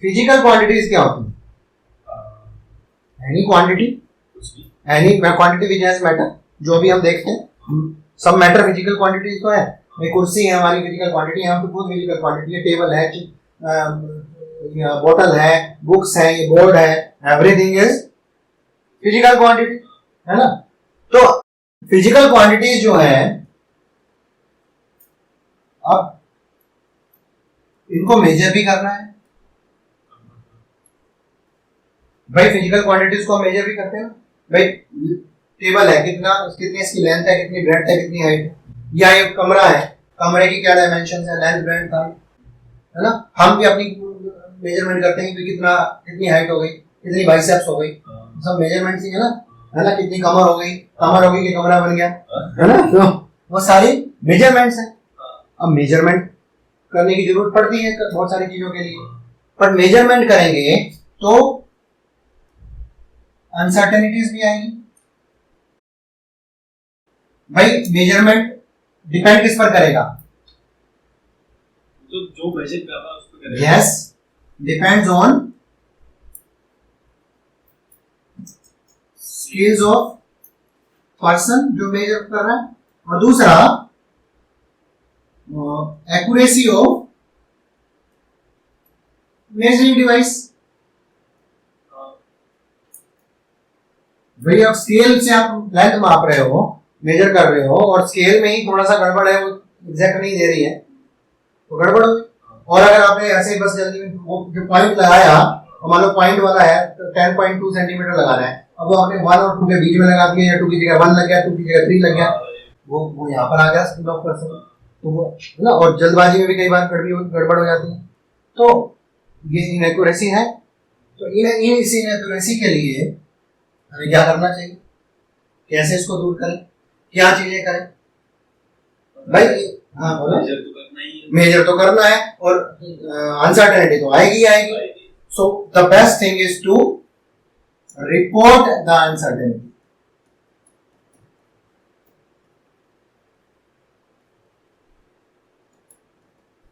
Physical quantities क्या होती है? Any quantity, any quantity which has matter, जो भी हम देखते हैं सब मैटर फिजिकल क्वांटिटीज तो है। कुर्सी है हमारी फिजिकल क्वांटिटी, यहाँ पे बहुत फिजिकल क्वांटिटी है, टेबल है, बोतल है, बुक्स है, ये बोर्ड है, एवरीथिंग इज फिजिकल क्वांटिटी, है ना। तो फिजिकल क्वांटिटीज जो है, अब इनको मेजर भी करना है भाई। फिजिकल क्वांटिटीज को मेजर भी करते हैं भाई। टेबल है, कितनी इसकी लेंथ है, कितनी ब्रेड्थ है, कितनी हाइट है, या ये कमरा है, कमरे की क्या डायमेंशन है, लेंथ ब्रेड्थ हाइट, है ना। हम भी अपनी मेजरमेंट करते हैं कि कितनी हाइट हो गई, कितनी बाइसेप्स हो गई, सब मेजरमेंट ही है ना। कितनी कमर हो गई कि कमरा बन गया, है ना। तो वो सारी मेजरमेंट्स हैं। अब मेजरमेंट करने की जरूरत पड़ती है बहुत सारी चीजों के लिए, पर मेजरमेंट करेंगे तो अनसर्टेनिटीज भी आएंगी भाई। मेजरमेंट डिपेंड किस पर करेगा? तो जो मेजर कर रहा है उस पर करेगा। Yes, depends on skills of person जो मेजर कर रहा है, और दूसरा एक्यूरेसी ऑफ मेजरिंग डिवाइस। भाई अब स्केल से आप लेंथ माप रहे हो, मेजर कर रहे हो, और स्केल में ही थोड़ा सा गड़बड़ है, वो एग्जैक्ट नहीं दे रही है, तो गड़बड़ होगी। और अगर आपने ऐसे ही बस जल्दी में वो जो पॉइंट लगाया, और मान लो पॉइंट वाला है तो 10.2 सेंटीमीटर लगाना है, अब वो आपने 1 और 2 के बीच में लगा दिया, या 2 की जगह 1 लग गया, 2 की जगह 3 लग गया, वो यहाँ पर आ गया स्किल ऑफ पर्सन, तो वो है ना। और जल्दबाजी में भी कई बार गड़बड़ हो जाती है, तो ये इनएक्यूरेसी है। तो इस इनएक्यूरेसी के लिए हमें क्या करना चाहिए, कैसे इसको दूर करें, क्या चीजें करें भाई? हाँ बोलो। मेजर तो करना है, और अनसर्टेनिटी तो आएगी। So the best thing is to report the uncertainty.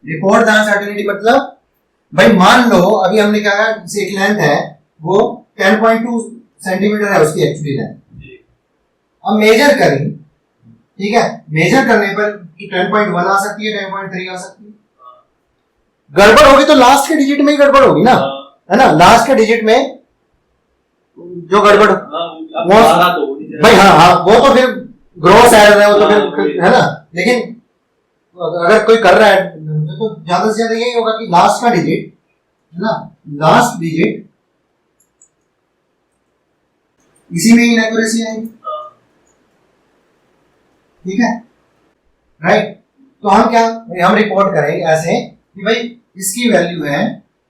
Report the uncertainty मतलब भाई मान लो अभी हमने क्या कहा, एक लेंथ है वो 10.2 सेंटीमीटर है उसकी एक्चुअली लेंथ, अब मेजर करें, ठीक है। मेजर करने पर 10.1 आ सकती है, 10.3 आ सकती है। गड़बड़ होगी तो लास्ट के डिजिट में ही गड़बड़ होगी ना, है ना। लास्ट के डिजिट में जो गड़बड़ वो भाई, हाँ वो तो फिर ग्रॉस एरर है, वो तो फिर है ना। लेकिन अगर कोई कर रहा है तो ज्यादा से ज्यादा यही होगा कि लास्ट का डिजिट, है ना, लास्ट डिजिट इसी में इनएक्यूरेसी आएगी, ठीक है, राइट। तो हम रिपोर्ट करेंगे ऐसे कि भाई इसकी वैल्यू है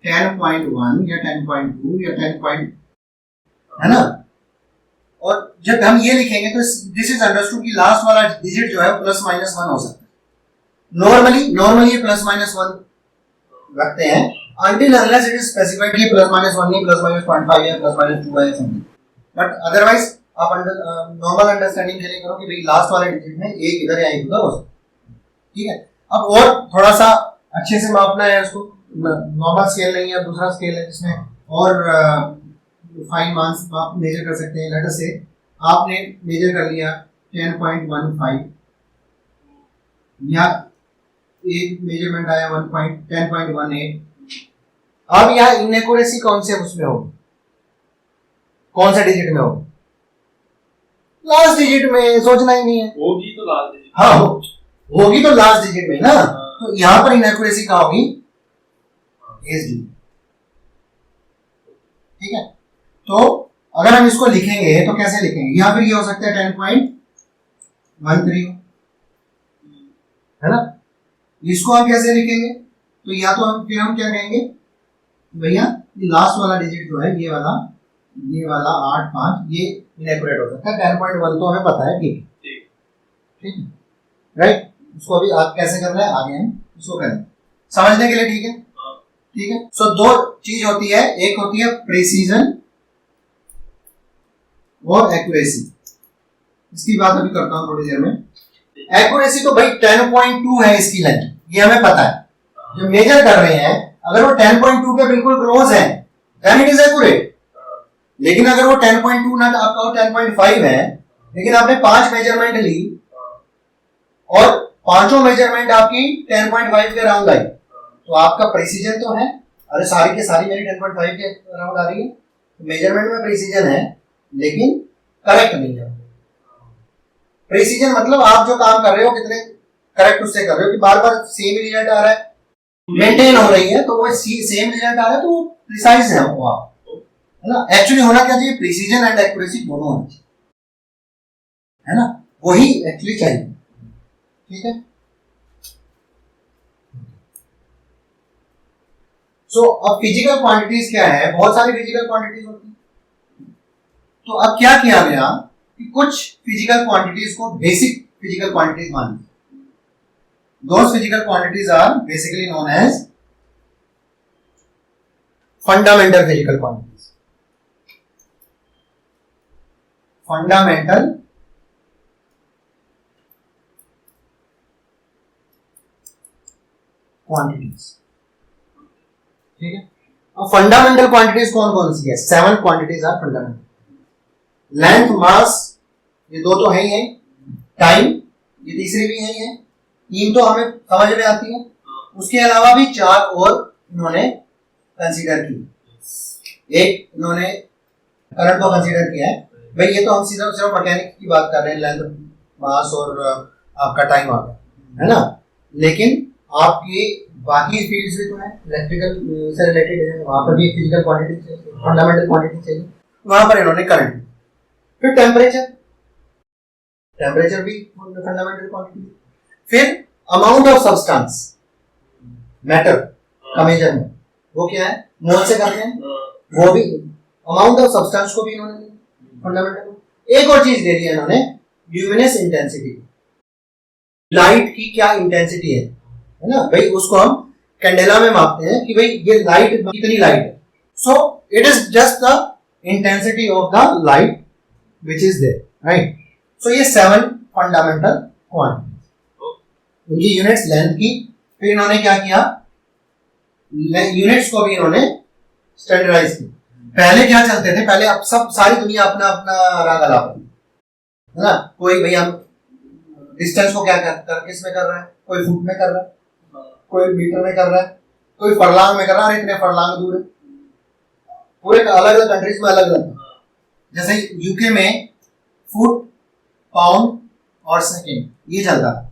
10.1 या 10.2 या 10. है ना। और जब हम ये लिखेंगे तो दिस इज अंडरस्टूड कि लास्ट वाला डिजिट जो है प्लस माइनस 1 हो सकता है। नॉर्मली ये प्लस माइनस 1 रखते हैं, until unless it is specified कि प्लस माइनस 1 नहीं, प्लस माइनस 0.5 है, प्लस माइनस 2 है, समथिंग। बट अदरवाइज आप नॉर्मल अंडरस्टैंडिंग के लिए करो कि भाई लास्ट वाले डिजिट में एक इधर या एक उधर हो सकता है, ठीक है। अब और थोड़ा सा अच्छे से मापना है उसको, नॉर्मल स्केल नहीं है, दूसरा स्केल है जिसमें और फाइन मास आप मेजर कर सकते हैं। लेट अस से आपने मेजर कर लिया 10.15 या एक मेजरमेंट आया 10.18। अब यहाँ इनएक्यूरेसी कौन से उसमें होगी, कौन सा डिजिट में होगी? लास्ट डिजिट में, सोचना ही नहीं है। होगी तो लास्ट डिजिट, हाँ होगी तो लास्ट डिजिट में ना। तो यहाँ पर इनएक्यूरेसी कहाँ होगी? एस डिजिट, ठीक है। तो अगर हम इसको लिखेंगे तो कैसे लिखेंगे? यहाँ फिर ये हो सकता है 10.13 है ना। इसको हम कैसे लिखेंगे? तो या तो हम क्या कहेंगे, भैया ये लास्ट वाला डिजिट जो है ये वाला 8.5 ये इनएक्यूरेट हो सकता है। 10.1 तो हमें पता है, ठीक है, राइट। उसको अभी आप कैसे करना है आगे हम उसको करें, समझने के लिए, ठीक है, ठीक है। सो दो चीज होती है, एक होती है प्रिसीजन और एक्यूरेसी। इसकी बात अभी करता हूं थोड़ी देर में। एक्यूरेसी तो भाई 10.2 है इसकी लेंथ, ये हमें पता है। जो मेजर कर रहे हैं अगर वो 10.2 के बिल्कुल क्लोज है देन इट इज एक्यूरेट। लेकिन अगर वो 10.2 ना आपका 10.5 है, लेकिन आपने 5 मेजरमेंट ली और पांचों मेजरमेंट आपकी 10.5 के अराउंड आई, तो आपका प्रिसीजन तो है, अरे सारी के सारी मेरी 10.5 के अराउंड आ रही है, मेजरमेंट में प्रिसीजन है लेकिन करेक्ट नहीं है। प्रिसीजन मतलब आप जो काम कर रहे हो कितने करेक्ट उससे कर रहे हो, कि बार बार सेम रिजल्ट आ रहा है, मेंटेन हो रही है, तो वो सेम रिजल्ट आ रहा है तो वो प्रिसाइज है वो आप, है ना। एक्चुअली होना क्या चाहिए, प्रिसीजन एंड एक्यूरेसी दोनों होना चाहिए, है ना, वही एक्चुअली चाहिए। ठीक है। सो अब फिजिकल क्वांटिटीज क्या है, बहुत सारी फिजिकल क्वांटिटीज होती है। तो अब क्या किया गया कि कुछ फिजिकल क्वांटिटीज को बेसिक फिजिकल क्वांटिटीज मान ली। Those physical quantities are basically known as fundamental physical quantities. Fundamental quantities. ठीक है। अब फंडामेंटल क्वांटिटीज कौन कौन सी है? 7 क्वांटिटीज आर फंडामेंटल। लेंथ, मास, ये दो तो है ही है। टाइम, ये तीसरी भी है ही है। 3 तो हमें समझ में आती है, उसके अलावा भी 4 और इन्होंने कंसीडर की। एक इन्होंने करंट को कंसीडर किया है, भाई ये तो हम सिर्फ मैकेनिक की बात कर रहे हैं, लेंथ, मास और आपका टाइम आ गया, है ना। लेकिन आपकी बाकी फील्ड्स भी तो है, इलेक्ट्रिकल से रिलेटेड है, वहां पर भी फिजिकल क्वांटिटी चाहिए, फंडामेंटल क्वांटिटी चाहिए, वहां पर इन्होंने करंट। फिर टेम्परेचर, टेम्परेचर भी फंडामेंटल क्वांटिटी। फिर अमाउंट ऑफ सब्सटेंस, मैटर का मेजरमेंट, वो क्या है, मोल से करते हैं, वो भी अमाउंट ऑफ सब्सटेंस को भी इन्होंने फंडामेंटल। एक और चीज दे दी है इन्होंने, ल्यूमिनस इंटेंसिटी, लाइट की क्या इंटेंसिटी है ना भाई, उसको हम कैंडेला में मापते हैं कि भाई ये लाइट कितनी लाइट है। So it is just the intensity of the light which is there, right. सो ये 7 फंडामेंटल क्वांटिटीज, उनकी यूनिट्स लेंथ की। फिर इन्होंने क्या किया, यूनिट्स को भी इन्होंने स्टैंडर्डाइज की। पहले क्या चलते थे, पहले अब सब सारी दुनिया अपना अपना राग अलाप है ना, कोई भाई हम डिस्टेंस को क्या किस में कर रहा है, कोई फुट में कर रहा है, कोई मीटर में कर रहा है, कोई फरलांग में कर रहा है, इतने फरलांग दूर है, पूरे अलग अलग कंट्रीज में अलग अलग। जैसे यूके में फुट, पाउंड और सेकेंड ये चलता है,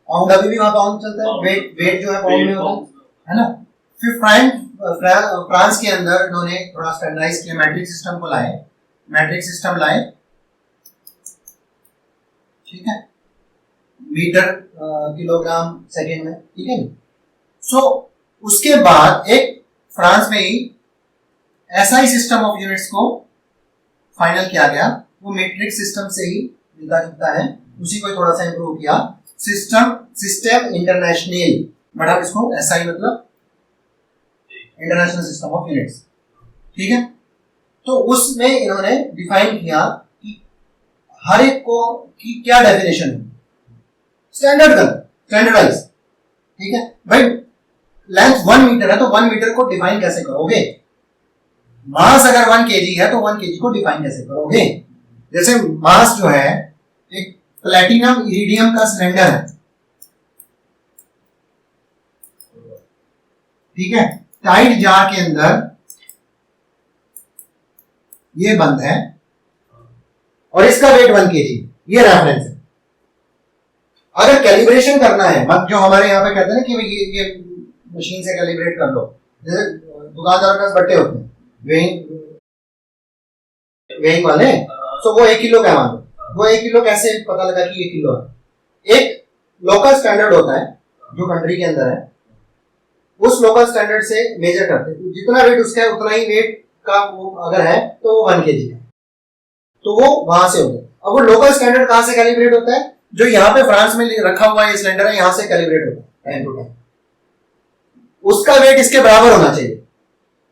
पाउंड अभी भी वहां पाउंड चलता है, वेट जो है पाउंड में होता है ना। फिर फ्रांस के अंदर इन्होंने थोड़ा स्टैंडर्डाइज किया, मैट्रिक सिस्टम को लाए, मैट्रिक सिस्टम लाए, ठीक है, मीटर किलोग्राम सेकेंड में, ठीक है। सो उसके बाद एक फ्रांस में ही ऐसा ही सिस्टम ऑफ यूनिट्स को फाइनल किया गया, वो मीट्रिक सिस्टम से ही मिलता जुलता है, उसी को थोड़ा सा इंप्रूव किया, सिस्टम इंटरनेशनल, मतलब इसको ऐसा ही मतलब इंटरनेशनल सिस्टम ऑफ यूनिट्स, ठीक है। तो उसमें इन्होंने डिफाइन किया कि हर एक को की क्या डेफिनेशन है, स्टैंडर्डाइज, ठीक है भाई। लेंथ 1 मीटर है तो 1 मीटर को डिफाइन कैसे करोगे, मास अगर 1 केजी है तो 1 केजी को डिफाइन कैसे करोगे। जैसे मास जो है, एक प्लेटिनम इरिडियम का सिलेंडर है, ठीक है, टाइट जार के अंदर ये बंद है और इसका वेट 1 केजी, ये रेफरेंस है। अगर कैलिब्रेशन करना है, मत जो हमारे यहाँ पे कहते हैं ना कि ये मशीन से कैलिब्रेट कर लो, जैसे दुकानदार के पास बट्टे होते हैं वेइंग वाले, तो वो 1 किलो का मान लो, वो 1 किलो कैसे पता लगा कि 1 किलो है। एक लोकल स्टैंडर्ड होता है जो कंट्री के अंदर है, उस लोकल स्टैंडर्ड से मेजर करते हैं, जितना वेट उसका है उतना ही वेट का वो अगर है तो वो 1 केजी है, तो वो वहां से होता है। अब वो लोकल स्टैंडर्ड कहां से कैलिब्रेट होता है, जो यहाँ पे फ्रांस में रखा हुआ है सिलेंडर है, यहां से कैलिब्रेट होता है टाइम टू टाइम, उसका वेट इसके बराबर होना चाहिए।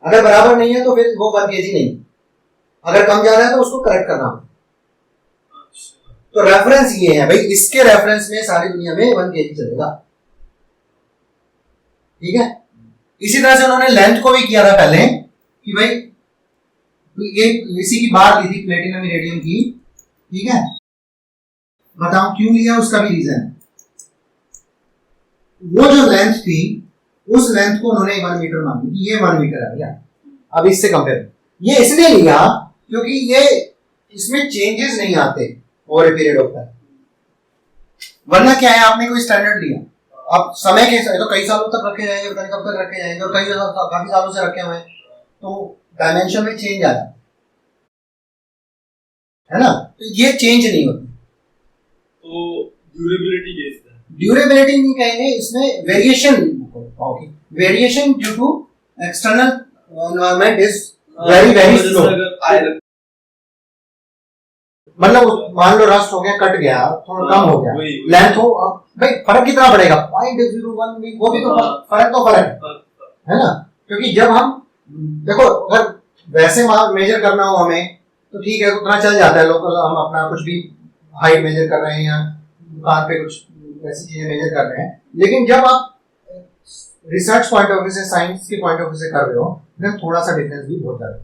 अगर बराबर नहीं है तो फिर वो 1 केजी नहीं, अगर कम जा रहा है तो उसको करेक्ट करना होगा। तो रेफरेंस ये है भाई, इसके रेफरेंस में सारी दुनिया में 1 केजी चलेगा, ठीक है। इसी तरह से उन्होंने लेंथ को भी किया था पहले कि भाई ये इसी की बात ली थी प्लेटिनम इरेडियम की, ठीक है। बताओ क्यों लिया, उसका भी रीजन है। वो जो लेंथ थी उस लेंथ को उन्होंने 1 मीटर मानी कि ये 1 मीटर है भैया। अब इससे कंपेयर ये इसलिए लिया क्योंकि ये इसमें चेंजेस नहीं आते over a period of time. वरना क्या है, आपने कोई स्टैंडर्ड लिया, अब समय के तो कई सालों तक रखे जाएंगे, पता नहीं कब तक रखे जाएंगे, और काफी सालों से रखे हुए हैं तो डायमेंशन में चेंज आ जाता है ना, तो ये चेंज नहीं होती। तो ड्यूरेबिलिटी बेस्ड है, ड्यूरेबिलिटी नहीं कहेंगे, इसमें variation, variation due to external environment is very very slow. मतलब मान लो रस्ट हो गया, कट गया, थोड़ा कम हो गया, लेंथ हो, भाई फर्क कितना पड़ेगा 0.01, वो भी तो फर्क है ना। क्योंकि जब हम देखो अगर वैसे मेजर करना हो हमें तो ठीक है, उतना चल जाता है, लोकल हम अपना कुछ भी हाइट मेजर कर रहे हैं या दुकान पे कुछ ऐसी चीजें मेजर कर रहे हैं, लेकिन जब आप रिसर्च पॉइंट ऑफ व्यू से, साइंस के पॉइंट ऑफ व्यू से कर रहे हो, देन थोड़ा सा डिफरेंस भी बहुत ज्यादा,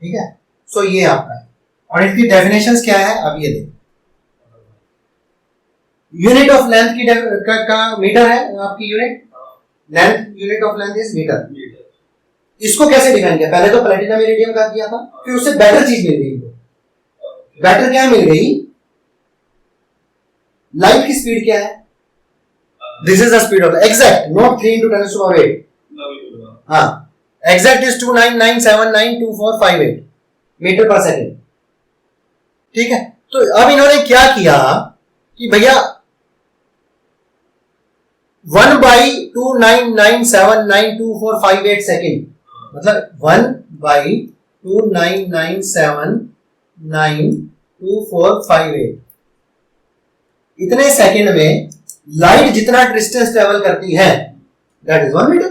ठीक है। सो ये आपका है, और इसकी डेफिनेशंस क्या है अब ये देखो। यूनिट ऑफ लेंथ की का मीटर है आपकी unit, length unit of length is metre. इसको कैसे डिफाइन किया, पहले तो प्लैटिनम इरिडियम का किया था, फिर उससे बेटर चीज मिल गई। बेटर क्या मिल गई, लाइट की स्पीड क्या है, this is the speed of exact, not 3 into 10⁸ हाँ, एग्जैक्ट इज 299792458 मीटर पर सेकेंड, ठीक है। तो अब इन्होंने क्या किया कि भैया 1/299792458 सेकेंड, मतलब 1/299792458 इतने सेकंड में लाइट जितना डिस्टेंस ट्रेवल करती है दैट इज 1 मीटर,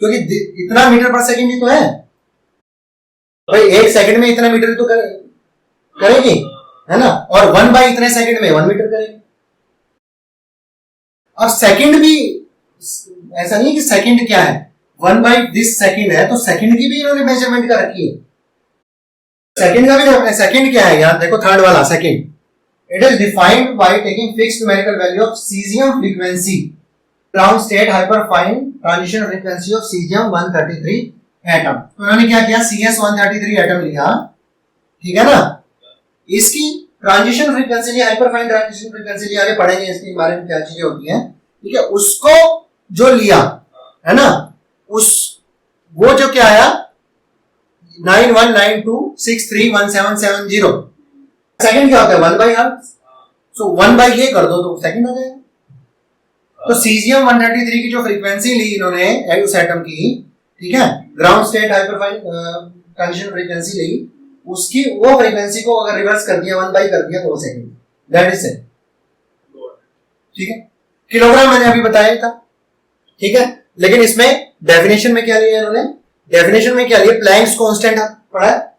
क्योंकि इतना मीटर पर सेकंड ही तो है भाई, एक सेकंड में इतना मीटर तो करेगी है ना, और 1 बाई इतने सेकंड में 1 मीटर करेगी। और सेकंड भी ऐसा नहीं कि सेकंड क्या है, 1 बाई दिस सेकंड है, तो सेकंड की भी इन्होंने मेजरमेंट कर रखी है, सेकंड का भी देखो, सेकंड क्या है यार, देखो थर्ड वाला second, it is defined by taking fixed numerical value of cesium frequency, ground state hyperfine transition frequency of cesium 133 atom। तो उन्होंने क्या किया, CS 133 एटम लिया, ठीक है ना, इसकी ट्रांजिशन फ्रीक्वेंसी ली, हाइपरफाइन ट्रांजिशन फ्रीक्वेंसी ली, आगे पढ़ेंगे इसके बारे में क्या चीजें होती हैं, ठीक है। उसको जो लिया है ना, उस वो जो क्या आया 9192631770, सेकंड क्या होता है 1 बाई हर्ट्ज, सो 1 बाई ये कर दो तो सेकंड हो जाएगा। तो सीजियम 133 की जो फ्रीक्वेंसी ली इन्होंने उस एटम की, ठीक है, ground state hyperfine transition frequency ली, उसकी वो फ्रीक्वेंसी को अगर रिवर्स कर दिया 1 बाई कर दिया तो सेकंड, दैट इज इट, ठीक है। किलोग्राम मैंने अभी बताया था, ठीक है, लेकिन इसमें डेफिनेशन में क्या लिया इन्होंने, डेफिनेशन में क्या लिया, प्लैंक्स कांस्टेंट पढ़ा है,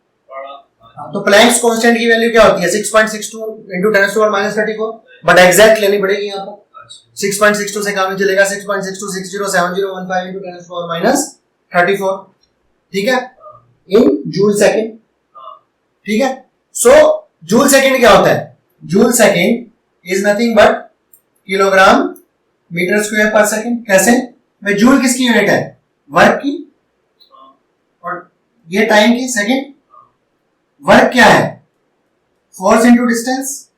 तो प्लैंक्स कांस्टेंट की वैल्यू क्या होती है 6.62 into 10⁻34, बट एग्जैक्ट लेनी पड़ेगी यहाँ पर, 6.62 से काम नहीं चलेगा, 6.62607015 into 10⁻34, ठीक है, इन जूल सेकंड, ठीक है। सो जूल सेकंड क्या होता है, joule second is nothing but kilogram metre square per second. कैसे भाई, जूल किसकी यूनिट है, वर्क की, और ये टाइम की, सेकंड। वर्क क्या है, फोर्स इनटू डिस्टेंस,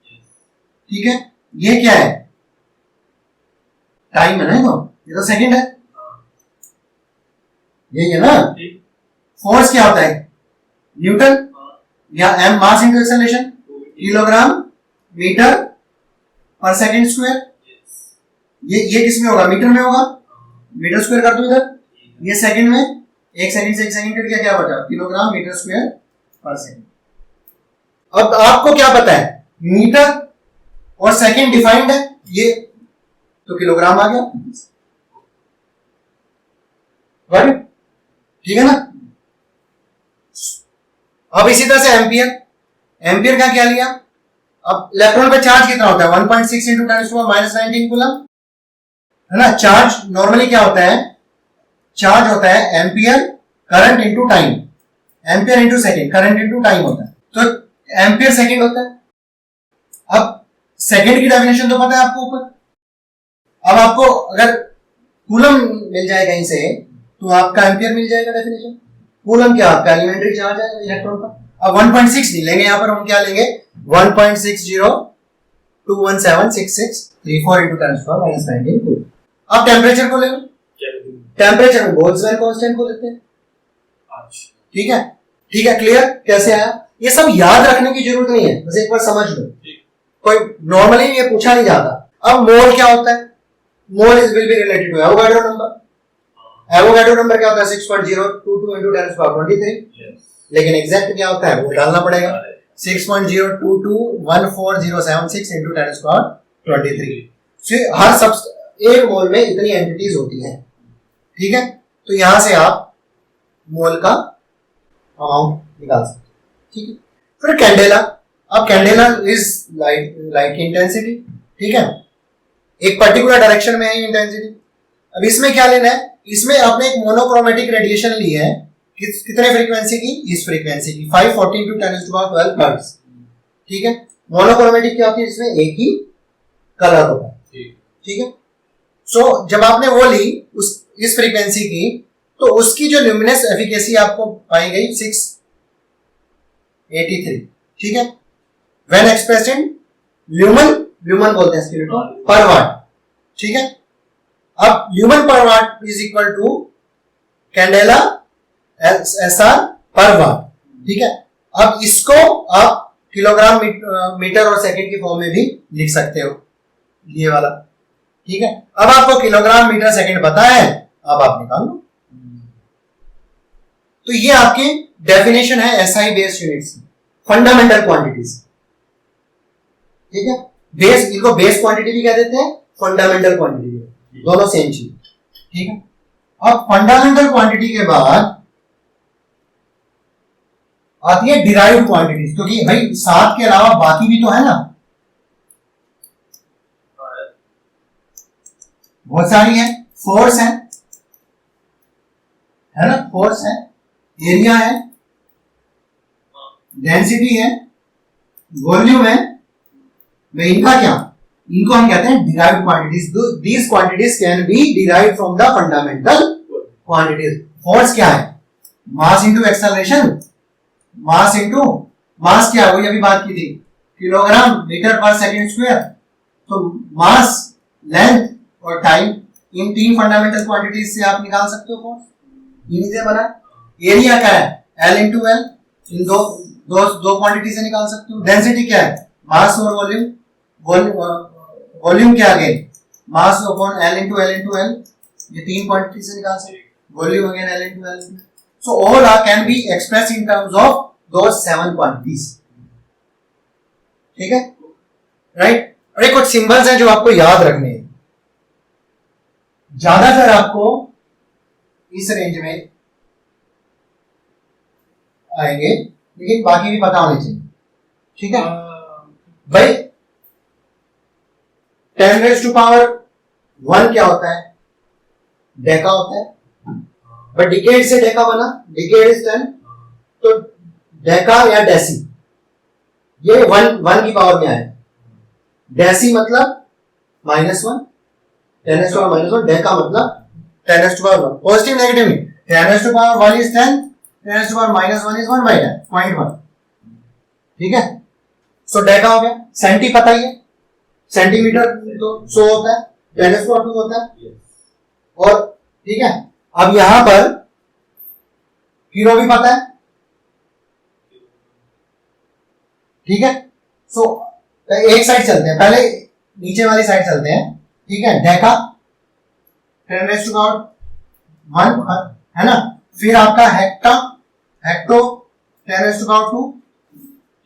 ठीक है, ये क्या है, टाइम है ना, ये तो सेकंड है, ये है ना। फोर्स क्या होता है, न्यूटन या M, mass into acceleration, kilogram metre per second square. ये किसमें होगा, मीटर में होगा, मीटर स्क्वायर कर दो इधर, ये सेकंड में, एक सेकंड से एक सेकंड कट गया, क्या बचा, kilogram metre square per second. अब आपको क्या पता है, मीटर और सेकंड डिफाइंड है, ये तो किलोग्राम आ गया, राइट, ठीक है ना। अब इसी तरह से एम्पियर, एम्पियर का क्या लिया, अब इलेक्ट्रॉन पे चार्ज कितना होता है 1.6 into 10⁻⁻19 कूलम, है ना। चार्ज नॉर्मली क्या होता है, चार्ज होता है ampere current into time, ampere into second, current into time होता है, तो एम्पियर सेकेंड होता है। अब सेकेंड की डेफिनेशन तो पता है आपको ऊपर। अब आपको अगर कूलम मिल जाए कहीं से तो आपका एम्पियर मिल जाएगा डेफिनेशन। कूलम क्या आपका एलिमेंट्री चार्ज है इलेक्ट्रॉन का। अब 1.6 नहीं लेंगे यहां पर, हम क्या लेंगे 1.60217663 into 10⁻⁻⁹ कूलम। अब टेम्परेचर को ले लो, टेम्परेचर में बोल्ट्जमैन कांस्टेंट को लेते हैं। ठीक है, ठीक है, क्लियर कैसे आया। ये सब याद रखने की जरूरत नहीं है, बस एक बार समझ लो, कोई नॉर्मली ये पूछा नहीं जाता। अब मोल क्या होता है, mole is will be related to Avogadro number. Avogadro number क्या होता है 6.022 into 10⁻23, लेकिन एग्जैक्ट क्या होता है वो डालना पड़ेगा 6.0221407 into 10⁻23। हर सब एक मोल में इतनी एंटिटीज होती हैं। ठीक है, तो यहां से आप मोल का अमाउंट निकाल सकते हैं। ठीक है, फिर कैंडेला। अब कैंडेला इज लाइट इंटेंसिटी। ठीक है, एक पर्टिकुलर डायरेक्शन में है इंटेंसिटी। अब इसमें क्या लेना है, इसमें आपने एक मोनोक्रोमेटिक रेडिएशन ली है, कितने फ्रीक्वेंसी की, इस फ्रीक्वेंसी की 540 into 10⁻12 हर्ट्ज। ठीक है, मोनोक्रोमेटिक क्या होती है, इसमें एक ही कलर होता है। ठीक है, सो जब आपने वो ली इस फ्रीक्वेंसी की, तो उसकी जो ल्यूमिनस एफिकेसी आपको पाई गई 683। ठीक है, व्हेन एक्सप्रेस्ड इन ल्यूमन बोलते हैं इसके पर वाट। ठीक है, अब lumen per watt is equal to candela SR per watt. ठीक है, अब इसको आप किलोग्राम मीटर और सेकंड की फॉर्म में भी लिख सकते हो, ये वाला। ठीक है, अब आपको किलोग्राम मीटर सेकंड पता है, अब आप निकाल लो। तो ये आपकी डेफिनेशन है SI based units, fundamental quantities. ठीक है, बेस, इनको बेस क्वांटिटी भी कह देते हैं, फंडामेंटल क्वांटिटी, दोनों सेम चीज। ठीक है, अब फंडामेंटल क्वांटिटी के बाद आती है डिराइव्ड क्वांटिटीज, क्योंकि भाई 7 के अलावा बाकी भी तो है ना, बहुत सारी है। फोर्स है ना, फोर्स है, एरिया है, डेंसिटी है, वॉल्यूम है। मैं इनका क्या, इनको हम कहते हैं derived quantities. These quantities can be derived from the fundamental quantities. Force क्या है, mass into acceleration, mass into mass क्या है, वही अभी बात की थी, kilogram metre per second square. तो मास, लेंथ और टाइम, इन 3 फंडामेंटल क्वांटिटीज से आप निकाल सकते हो फोर्स, इन्हीं से बना। एरिया क्या है, L इंटू एल, इन दो क्वांटिटी से निकाल सकते हो। डेंसिटी क्या है, मास और वॉल्यूम, वॉल्यूम क्या है, mass upon L into L, ये 3 क्वांटिटी से निकाल सकते हो। Volume again L into L. So all are can be expressed in terms of those 7 quantities. ठीक है, राइट। और कुछ सिंबल्स हैं जो आपको याद रखने हैं, ज्यादातर आपको इस रेंज में आएंगे, लेकिन बाकी भी पता होने चाहिए। ठीक है भाई, 10⁻1 क्या होता है, डेका होता है, बट डिकेड से डेका बना, डिकेड इज 10, तो डेका या डेसी, ये 1 की पावर में आया। डेसी मतलब -1, 10⁻⁻1, डेका मतलब 10⁻1, पॉजिटिव नेगेटिव नहीं, 10⁻1 is 10, 10⁻⁻1 is 1/10, 0.1। ठीक है, सो डेका हो गया। सेंटी पता ही है, सेंटीमीटर तो 100 होता है, 10⁻2 होता है। और ठीक है, अब यहां पर किलो भी पता है। ठीक है, सो एक साइड चलते हैं, पहले नीचे वाली साइड चलते हैं। ठीक है, डेका 10⁻1 है ना, फिर आपका हेक्टो 10⁻2।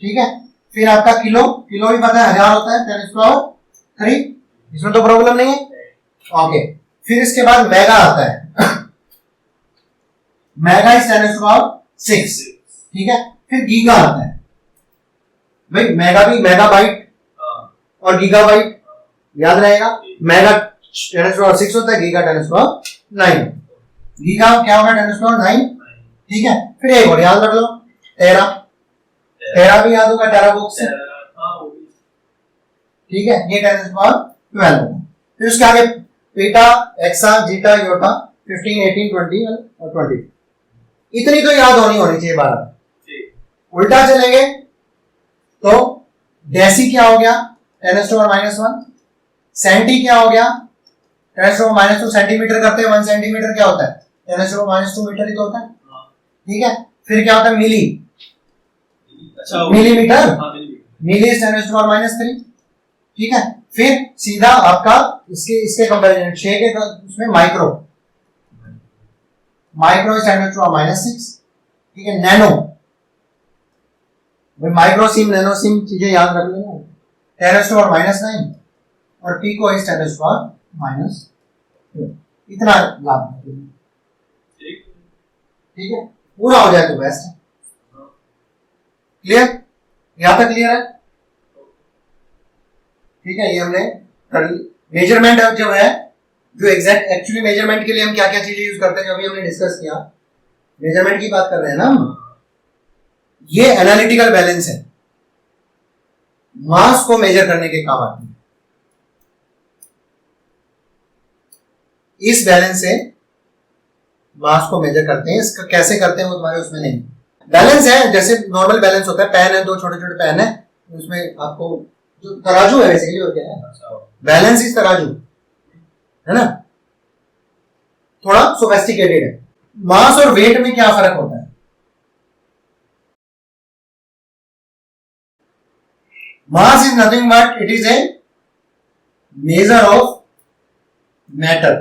ठीक है, फिर आपका किलो भी पता है, 1000 होता है, 10⁻3, इसमें तो प्रॉब्लम नहीं है। ओके, फिर इसके बाद मेगा आता है, मेगा इज 10⁻6। ठीक है, फिर गीगा आता है। भाई मेगा भी मेगाबाइट और गीगाबाइट याद रहेगा। मेगा 10⁻⁶ होता है, घी का 10⁹ घी का क्या होगा 10⁹ ठीक है। फिर एक और याद रख लो, टेरा भी याद होगा, टेरा बुक से, ठीक है, ये 10⁻12 होगा। फिर उसके आगे पीटा, एक्सा, जीटा, योटा, 15, 18, 20 और 20, इतनी तो याद होनी चाहिए 12। उल्टा चलेंगे तो डेसी क्या हो गया 10⁻⁻1, सेंटी क्या हो गया 10⁻⁻2, सेंटीमीटर करते हैं 1 सेंटीमीटर क्या होता है 10⁻⁻2 मीटर ही तो होता है, ठीक है। फिर क्या होता है मिली, मिलीमीटर, मिली 10⁻⁻3, ठीक है। फिर सीधा आपका इसके कंपैरिजन 6 के उसमें माइक्रो, माइक्रो इज 10⁻⁻6, ठीक है। नैनो, माइक्रोसिम नैनोसिम चीजें याद रख लेना, 10⁻⁻9 और पिको इज 10⁻⁻2, इतना याद रख लेना, ठीक है। पूरा हो जाए तो बेस्ट है। क्लियर, यहां तक क्लियर है, ठीक है। ये हमने कर ली। मेजरमेंट जो है, जो एग्जैक्ट एक्चुअली मेजरमेंट के लिए हम क्या क्या चीजें यूज करते हैं जो अभी हमने डिस्कस किया, मेजरमेंट की बात कर रहे हैं ना हम। ये एनालिटिकल बैलेंस है, मास को मेजर करने के काम आती है। इस बैलेंस से मास को मेजर करते हैं, इसका कैसे करते हैं वो तुम्हारे उसमें नहीं। बैलेंस है जैसे नॉर्मल बैलेंस होता है, पेन है, दो छोटे छोटे पेन है, उसमें आपको जो तराजू है बेसिकली, और क्या है बैलेंस इज तराजू, है ना, थोड़ा सोफिस्टिकेटेड है। मास और वेट में क्या फर्क होता है, mass is nothing but it is a measure of matter,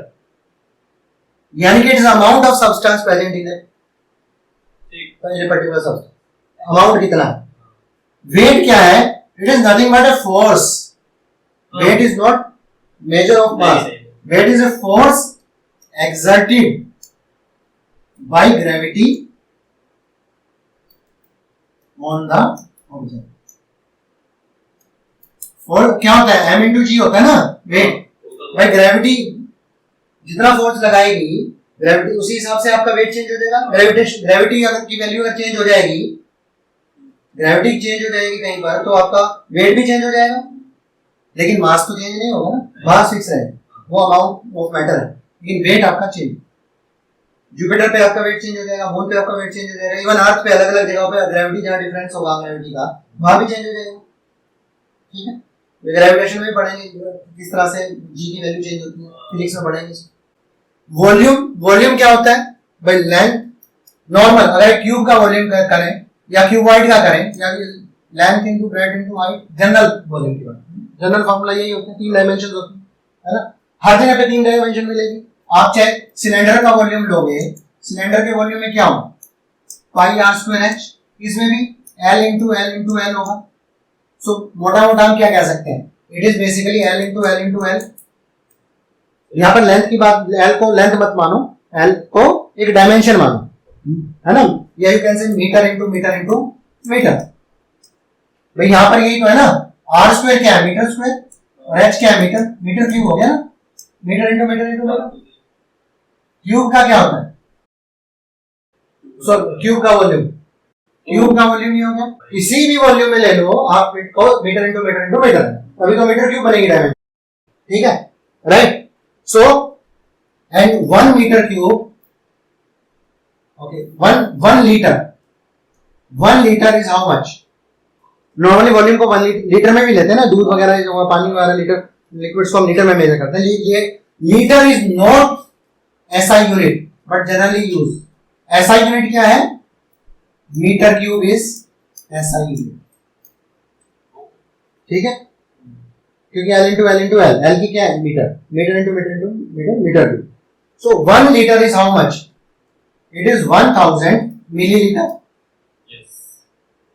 यानी कि it is amount of substance present in a particular substance, amount कितना है। वेट क्या है, it is nothing but a force, weight is not measure of mass, weight is a force exerted by gravity on the object। और क्या होता है m into g होता है ना वेट, भाई ग्रेविटी जितना फोर्स लगाएगी ग्रेविटी उसी हिसाब से आपका वेट चेंज हो जाएगा। ग्रेविटी अगर की वैल्यू अगर चेंज हो जाएगी, ग्रेविटी चेंज हो जाएगी कहीं पर, तो आपका वेट भी चेंज हो जाएगा, लेकिन मास तो चेंज नहीं होगा ना, मास फिक्स रहेगा, वो अमाउंट ऑफ मैटर है, लेकिन वेट आपका चेंज। जुपिटर पे आपका वेट चेंज हो जाएगा, मून पे आपका वेट चेंज हो जाएगा, इवन अर्थ पे अलग अलग जगहों पे ग्रेविटी जहां डिफरेंस होगा ग्रेविटी का वहां भी चेंज हो जाएगा, ठीक है। ग्रेविटेशन में पढ़ेंगे किस तरह से जी की वैल्यू चेंज होती है, फिजिक्स में पढ़ेंगे। वॉल्यूम क्या होता है भाई, लेंथ नॉर्मल, अगर क्यूब का वॉल्यूम करें या क्यूबॉइड का करें या length into breadth into height, general volume की बात, जनरल फार्मूला यही होता है, 3 डायमेंशंस होते हैं, है ना, हर जगह पे 3 डायमेंशन मिलेगी। आप चाहे सिलेंडर का वॉल्यूम लोगे, सिलेंडर के वॉल्यूम में क्या होगा पाई आर स्क्वायर एच, इसमें भी एल इंटू एल होगा। सो मोटा मोटा हम क्या कह सकते हैं, it is basically L into L. यहाँ पर लेंथ की बात, एल को लेंथ मत मानो, एल को एक डायमेंशन मानो, है ना, या you can say metre into metre. भाई यहाँ पर यही तो है ना, आर स्क्वायर क्या है मीटर स्क्वायर, और एच क्या है मीटर क्यूब हो गया ना, मीटर इंटू मीटर। क्यूब का क्या होता है, सो क्यूब का वॉल्यूम ये हो गया। किसी भी वॉल्यूम में ले लो आप को मीटर इंटू मीटर, अभी तो मीटर क्यूब बनेगी डायमेंशन, ठीक है, right. So and 1 metre cube, okay, 1 litre is how much. Normally volume को 1 लीटर में भी लेते हैं ना, दूध वगैरह जो पानी वगैरह लीटर लिक्विड्स को हम लीटर में मेजर करते हैं। ये litre is not SI unit but generally use. SI unit क्या है, metre cube is SI unit, ठीक है, क्योंकि एल इंटू एल की क्या है metre into metre cube. So 1 litre is how much, it is 1000 millilitre,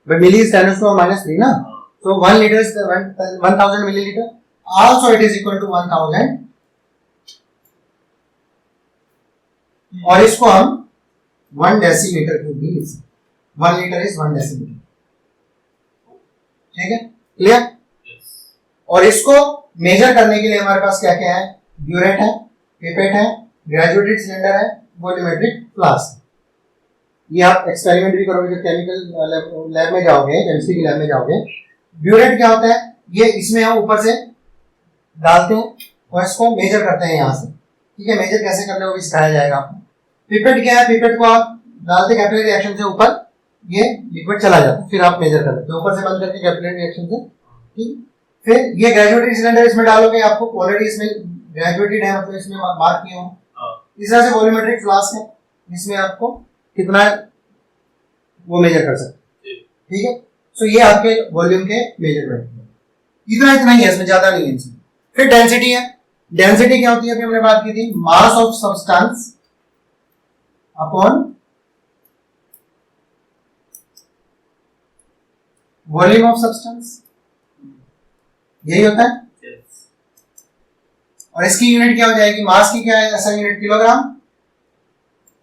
but milli is 10⁻³ ना, so 1 liter is 1000 milliliter, also it is equal to 1000, और इसको हम 1 डेसीमीटर क्यूब भी लिख सकते, 1 लीटर इज 1 डेसीमीटर, ठीक है, क्लियर। और इसको मेजर करने के लिए हमारे पास क्या क्या है, ब्यूरेट है, पिपेट है, ग्रेजुएटेड सिलेंडर है, वॉल्यूमेट्रिक फ्लास्क। ये आप एक्सपेरिमेंट भी करोगे जब केमिकल लैब में जाओगे, केमिस्ट्री की लैब में जाओगे। ब्यूरेट क्या होता है, ये इसमें हम ऊपर से डालते हैं और इसको मेजर करते हैं यहाँ से, ठीक है। मेजर कैसे करना है वो भी सिखाया जाएगा आपको। पिपेट क्या है, पिपेट को आप डालते कैपिलरी रिएक्शन से ऊपर, ये लिक्विड चला जाता है, फिर आप मेजर कर लेते हैं ऊपर से बंद करके कैपिलरी रिएक्शन से, ठीक। फिर ये ग्रेजुएटेड सिलेंडर इसमें डालोगे, आपको क्वालिटी इसमें ग्रेजुएटेड है मतलब इसमें मार्क किया हो। इस तरह से वॉल्यूमेट्रिक फ्लास्क है, इसमें आपको कितना वो मेजर कर सकते हैं, ठीक है। सो ये आपके वॉल्यूम के मेजरमेंट है, इतना इतना ही है, इसमें ज्यादा नहीं है इसमें। फिर डेंसिटी है। डेंसिटी क्या होती है, अभी हमने बात की थी, mass of substance upon volume of substance, यही होता है। और इसकी यूनिट क्या हो जाएगी, मास की क्या है ऐसा यूनिट, किलोग्राम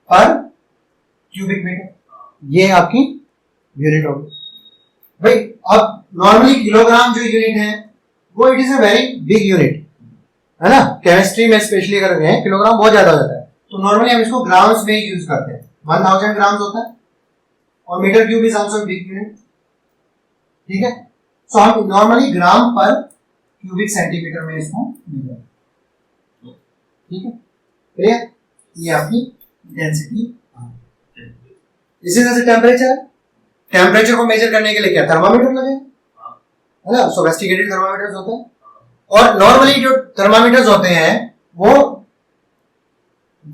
पर क्यूबिक मीटर, ये आपकी यूनिट होगी भाई। अब नॉर्मली किलोग्राम जो यूनिट है वो it is a very big unit, है ना। केमिस्ट्री में स्पेशली अगर गए किलोग्राम बहुत ज्यादा हो जाता है, तो नॉर्मली हम इसको ग्राम्स में यूज करते हैं। 1000 ग्राम्स होता है और metre cube is also big unit, ठीक है। सो हम नॉर्मली ग्राम पर क्यूबिक सेंटीमीटर में इसको मेजर, ठीक है, क्लियर। ये आपकी डेंसिटी। इसी तरह से टेम्परेचर, टेम्परेचर को मेजर करने के लिए क्या थर्मामीटर लगे, है ना। सोफिस्टिकेटेड थर्मामीटर्स होते हैं, और नॉर्मली जो थर्मामीटर्स होते हैं वो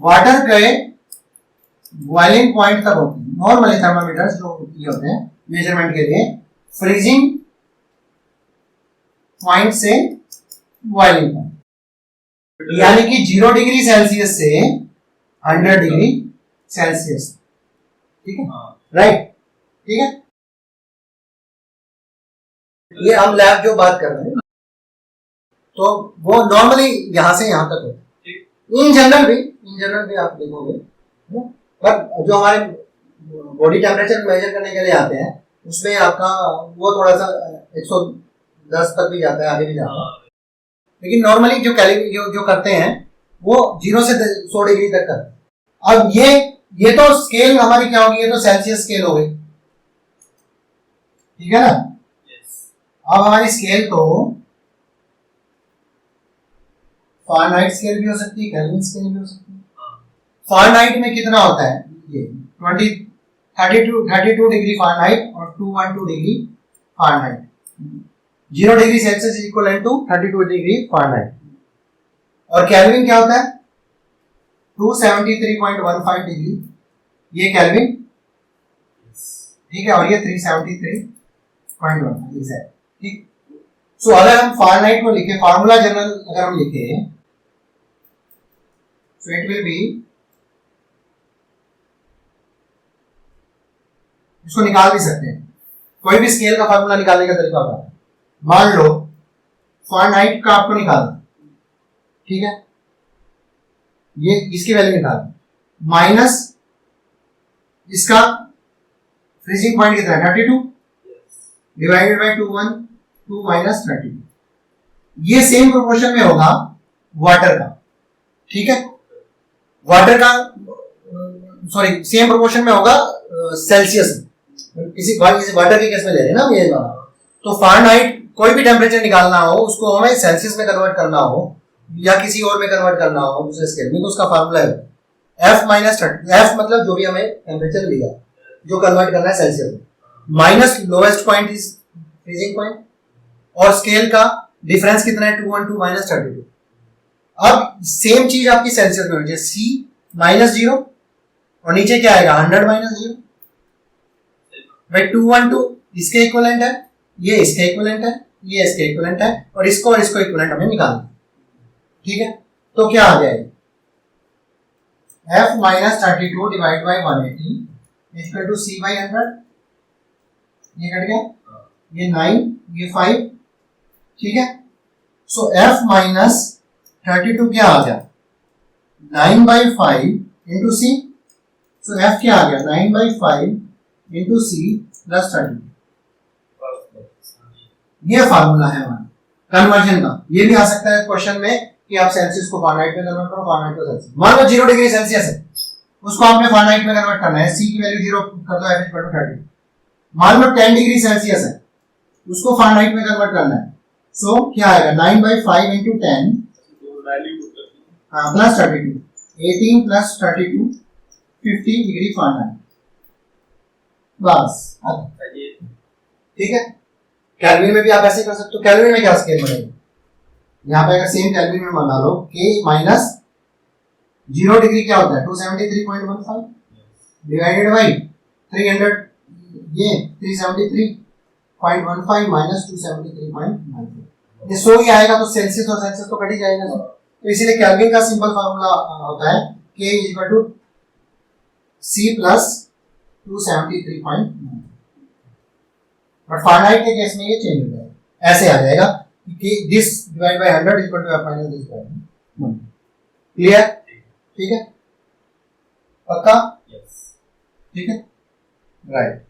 वाटर के बॉइलिंग पॉइंट तक होते हैं। नॉर्मली थर्मामीटर्स जो ये होते हैं मेजरमेंट के लिए फ्रीजिंग पॉइंट से बॉइलिंग पॉइंट, यानी कि 0 डिग्री सेल्सियस से 100 डिग्री सेल्सियस, ठीक है, राइट, ठीक है। ये हम लैब जो बात कर रहे हैं तो वो नॉर्मली यहां से यहां तक होता है। इन जनरल भी आप देखोगे, पर जो हमारे बॉडी टेम्परेचर मेजर करने के लिए आते हैं उसमें आपका वो थोड़ा सा 110 तक भी जाता है, आगे भी जाता है। लेकिन नॉर्मली जो करते हैं वो 0 से 100 डिग्री तक करते हैं। अब ये तो स्केल हमारी क्या होगी, ये तो सेल्सियस स्केल हो गई, ठीक है ना। अब हमारी स्केल तो फ़ारेनहाइट स्केल भी हो सकती है, केल्विन स्केल भी हो सकती है। फ़ारेनहाइट में कितना होता है, ये 32 डिग्री फ़ारेनहाइट और 212 degree Fahrenheit. 0 degree Celsius equal to 32 degree Fahrenheit. और केल्विन क्या होता है, 273.15 डिग्री, ये केल्विन, ठीक है, और ये 373.15 एग्जैक्ट, ठीक। सो अगर हम फ़ारेनहाइट को लिखे, फार्मूला जनरल अगर हम लिखे, सो इट विल बी, इसको निकाल भी सकते हैं, कोई भी स्केल का फार्मूला निकालने का तरीका होता है। मान लो फ़ारेनहाइट का आपको निकालना, ठीक है, ये इसकी वैल्यू निकालना, माइनस इसका फ्रीजिंग पॉइंट कितना है 32 डिवाइडेड बाय 2 माइनस 32, ये सेम प्रोपोर्शन में होगा वाटर का, ठीक है। वाटर का सॉरी सेम प्रोपोर्शन में होगा सेल्सियस में, किसी वाटर के केस में ले रहे हैं ना ये। तो फ़ारेनहाइट कोई भी टेम्परेचर निकालना हो उसको हमें सेल्सियस में कन्वर्ट करना हो या किसी और में कन्वर्ट करना हो दूसरे स्केल में, तो उसका फार्मूला है F माइनस 30, F मतलब जो भी हमें टेम्परेचर लिया जो कन्वर्ट करना है सेल्सियस में, minus lowest point is freezing point, और स्केल का डिफरेंस कितना है 212 माइनस 32। अब सेम चीज आपकी सेल्सियस में हो जाए, C माइनस 0 और नीचे क्या आएगा 100 माइनस 0 भाई 212 इसके इक्विवेलेंट है, ये इसके इक्विवेलेंट है, ये इसके इक्विवेलेंट है, और इसको इक्विवेलेंट हमें निकालना है, ठीक है। तो क्या आ जाएगा F minus 32 divide by 180 equal to C by 100, ये कट गया, ये 9 ये 5, ठीक है। सो F माइनस 32 क्या आ गया 9 by 5 into C, so F क्या आ गया 9 बाई 5 इंटू C प्लस 32, ये फार्मूला है हमारा कन्वर्जन का। ये भी आ सकता है क्वेश्चन में कि आप सेल्सियस को फारेनहाइट में कन्वर्ट करो, फारेनहाइट को सेल्सियस। मान लो 0 डिग्री सेल्सियस है, उसको आपने फारेनहाइट में कन्वर्ट करना है, सी की वैल्यू 0 कर दो, एफ इक्वल टू 30। मान लो 10 डिग्री सेल्सियस है, उसको फारेनहाइट में कन्वर्ट करना है, सो क्या आएगा 9/5 into 10 plus 32, 18 plus 32, 50 degree Fahrenheit. बस ठीक है। केल्विन में भी आप ऐसे कर सकते हो। केल्विन में क्या स्केल बनेगा, यहाँ पे अगर सेम केल्विन में बना लो, K माइनस 0 डिग्री क्या होता है 273.15 डिवाइडेड बाई 300, ये 373.15 माइनस 273.15, ये 100 ही आएगा, तो सेल्सियस और सेल्सियस तो कट ही जाएगा। तो इसीलिए केल्विन का सिंपल फार्मूला होता है K equal to C plus 273.15। But Fahrenheit के केस में ये चेंज हो जाएगा, ऐसे आ जाएगा कि this divide by 100 equal to f minus this by 1। Clear? ठीक है, पक्का? यस। ठीक है, राइट।